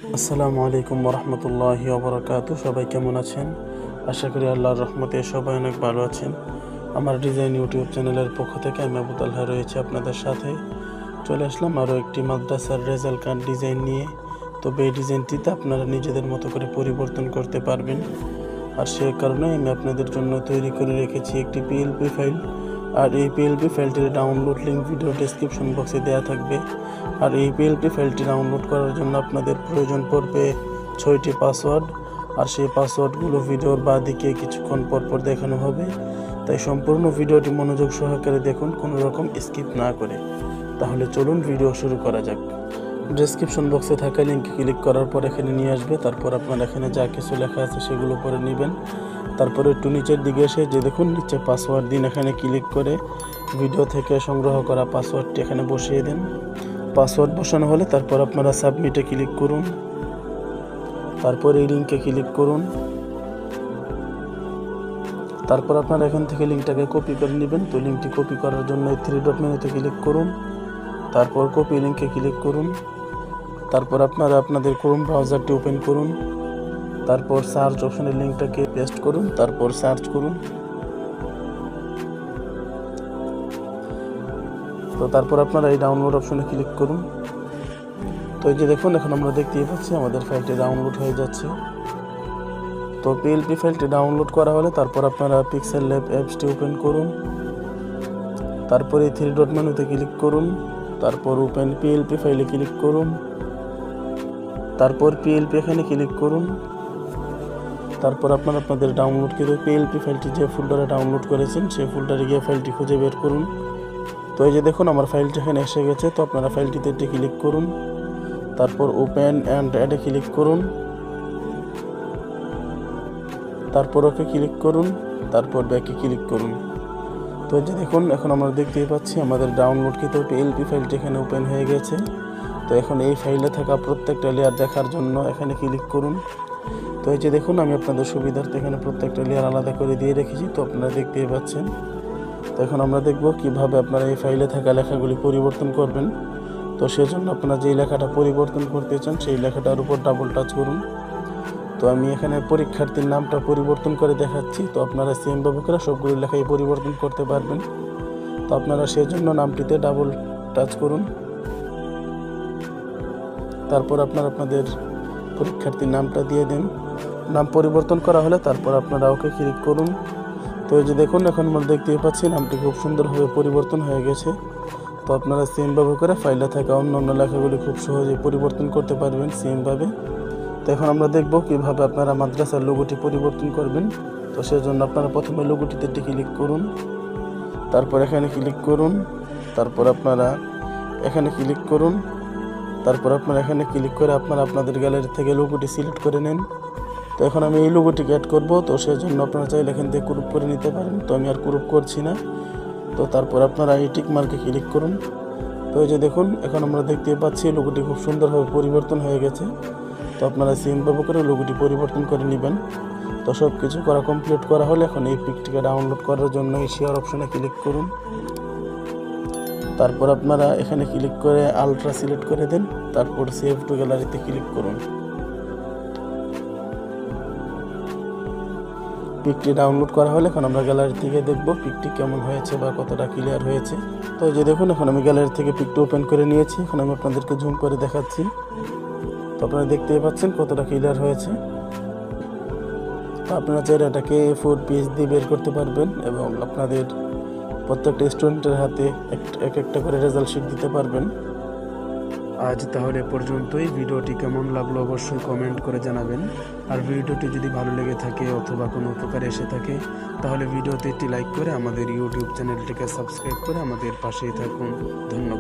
আসসালামু আলাইকুম ওরহমতুল্লাহি ওবরাকাতু। সবাই কেমন আছেন? আশা করি আল্লাহর রহমতে সবাই অনেক ভালো আছেন। আমার ডিজাইন ইউটিউব চ্যানেলের পক্ষ থেকে আমি আবু তালহা রয়েছে আপনাদের সাথে। চলে আসলাম আরও একটি মাদ্রাসার রেজাল্ট কার্ড ডিজাইন নিয়ে। তবে এই ডিজাইনটিতে আপনারা নিজেদের মতো করে পরিবর্তন করতে পারবেন। আর সে কারণে আমি আপনাদের জন্য তৈরি করে রেখেছি একটি পিএলপি ফাইল। আর এই পিএলপি ফাইলটির ডাউনলোড লিঙ্ক ভিডিও ডেসক্রিপশন বক্সে দেওয়া থাকবে। আর এই পিএলপি ফাইলটি ডাউনলোড করার জন্য আপনাদের প্রয়োজন পড়বে 6টি পাসওয়ার্ড। আর সেই পাসওয়ার্ডগুলো ভিডিওর বাঁদিকে কিছুক্ষণ পর দেখানো হবে, তাই সম্পূর্ণ ভিডিওটি মনোযোগ সহকারে দেখুন, কোনো রকম স্কিপ না করে। তাহলে চলুন ভিডিও শুরু করা যাক। ডেসক্রিপশন বক্সে থাকা লিঙ্কে ক্লিক করার পর এখানে নিয়ে আসবে। তারপর আপনারা এখানে যা কিছু লেখা আছে সেগুলো পরে নেবেন। তারপরে একটু নিচের দিকে এসে যে দেখুন নিচে পাসওয়ার্ড দিন, এখানে ক্লিক করে ভিডিও থেকে সংগ্রহ করা পাসওয়ার্ডটি এখানে বসিয়ে দেন। পাসওয়ার্ড বসানো হলে তারপর আপনারা সাবমিটে ক্লিক করুন। তারপর এই লিঙ্কে ক্লিক করুন। তারপর আপনারা এখান থেকে লিঙ্কটাকে কপি করে নেবেন। তো লিঙ্কটি কপি করার জন্য এই 3 ডট মেনুতে ক্লিক করুন। তারপর কপি লিঙ্কে ক্লিক করুন। তারপর আপনারা আপনাদের ক্রোম ব্রাউজারটি ওপেন করুন। তারপর সার্চ অপশনের লিঙ্কটাকে পেস্ট করুন। তারপর সার্চ করুন। তো তারপর আপনারা এই ডাউনলোড অপশনে ক্লিক করুন। তো এই যে দেখুন এখন আমরা দেখতেই পাচ্ছি আমাদের ফাইলটি ডাউনলোড হয়ে যাচ্ছে। তো পিএলপি ফাইলটি ডাউনলোড করা হলে তারপর আপনারা পিক্সেল ল্যাব অ্যাপসটি ওপেন করুন। তারপর এই 3 ডট মেনুতে ক্লিক করুন। তারপর ওপেন পিএলপি ফাইলে ক্লিক করুন। তারপর পিএলপি এখানে ক্লিক করুন। তারপর আপনারা আপনাদের ডাউনলোডকৃত পিএলপি ফাইলটি যে ফোল্ডারে ডাউনলোড করেছেন সেই ফোল্ডারে গিয়ে ফাইলটি খুঁজে বের করুন। তো এই যে দেখুন আমার ফাইলটি এখানে এসে গেছে। তো আপনারা ফাইলটিতে একটি ক্লিক করুন। তারপর ওপেন অ্যান্ড অ্যাডে ক্লিক করুন। তারপর ওকে ক্লিক করুন। তারপর ব্যাকে ক্লিক করুন। তো এই যে দেখুন এখন আমরা দেখতেই পাচ্ছি আমাদের ডাউনলোডকৃত পিএলপি ফাইলটি এখানে ওপেন হয়ে গেছে। তো এখন এই ফাইলে থাকা প্রত্যেকটা লেয়ার দেখার জন্য এখানে ক্লিক করুন। তো এই যে দেখুন আমি আপনাদের সুবিধার্থে এখানে প্রত্যেকটা লেয়ার আলাদা করে দিয়ে রেখেছি। তো আপনারা দেখতেই পাচ্ছেন। তো এখন আমরা দেখব কিভাবে আপনারা এই ফাইলে থাকা লেখাগুলি পরিবর্তন করবেন। তো সেজন্য আপনারা যেই লেখাটা পরিবর্তন করতে চান সেই লেখাটার উপর ডাবল টাচ করুন। তো আমি এখানে পরীক্ষার্থীর নামটা পরিবর্তন করে দেখাচ্ছি। তো আপনারা সেমভাবে করে সবগুলো লেখাই পরিবর্তন করতে পারবেন। তো আপনারা সেজন্য নামটিতে ডাবল টাচ করুন। তারপর আপনারা আপনাদের পরীক্ষার্থীর নামটা দিয়ে দিন। নাম পরিবর্তন করা হলে তারপর আপনারা ওকে ক্লিক করুন। তো এই যে দেখুন এখন আমরা দেখতেই পাচ্ছি নামটি খুব সুন্দরভাবে পরিবর্তন হয়ে গেছে। তো আপনারা সেমভাবে করে ফাইলে থাকা অন্য লেখাগুলি খুব সহজেই পরিবর্তন করতে পারবেন সেমভাবে। তো এখন আমরা দেখব কিভাবে আপনারা মাদ্রাসার লোগোটি পরিবর্তন করবেন। তো সেজন্য আপনারা প্রথমে লোগোটিতে ক্লিক করুন। তারপর এখানে ক্লিক করুন। তারপর আপনারা এখানে ক্লিক করুন। তারপর আপনারা এখানে ক্লিক করে আপনারা আপনাদের গ্যালারি থেকে লোগোটি সিলেক্ট করে নেন। তো এখন আমি এই লোগোটিকে অ্যাড করব। তো সেজন্য আপনারা চাইলে এখান থেকে গ্রুপ করে নিতে পারেন। তো আমি আর গ্রুপ করছি না। তো তারপর আপনারা এই টিক মার্কে ক্লিক করুন। তো এই যে দেখুন এখন আমরা দেখতে পাচ্ছি লোগোটি খুব সুন্দরভাবে পরিবর্তন হয়ে গেছে। তো আপনারা সেমভাবে করে লোগোটি পরিবর্তন করে নেবেন। তো সব কিছু করা কমপ্লিট করা হলে এখন এই পিকটিকে ডাউনলোড করার জন্য এই শেয়ার অপশনে ক্লিক করুন। তারপর আপনারা এখানে ক্লিক করে আলট্রা সিলেক্ট করে দেন। তারপর সেভ টু গ্যালারিতে ক্লিক করুন। পিকটি ডাউনলোড করা হলে এখন আমরা গ্যালারি থেকে দেখব পিকটি কেমন হয়েছে বা কতটা ক্লিয়ার হয়েছে। তো এই যে দেখুন এখন আমি গ্যালারি থেকে পিকটি ওপেন করে নিয়েছি। এখন আমি আপনাদেরকে জুম করে দেখাচ্ছি। তো আপনারা দেখতেই পাচ্ছেন কতটা ক্লিয়ার হয়েছে। তো আপনারা চাইলে এটাকে A4 পেজ দিয়ে বের করতে পারবেন এবং আপনাদের প্রত্যেকটা স্টুডেন্টের হাতে এক একটা করে রেজাল্ট শিট দিতে পারবেন। আজ তাহলে পর্যন্তই। ভিডিওটি কেমন লাগলো অবশ্যই কমেন্ট করে জানাবেন। আর ভিডিওটি যদি ভালো লেগে থাকে অথবা কোনো উপকারে এসে থাকে তাহলে ভিডিওতে একটি লাইক করে আমাদের ইউটিউব চ্যানেলটিকে সাবস্ক্রাইব করে আমাদের পাশেই থাকুন। ধন্যবাদ।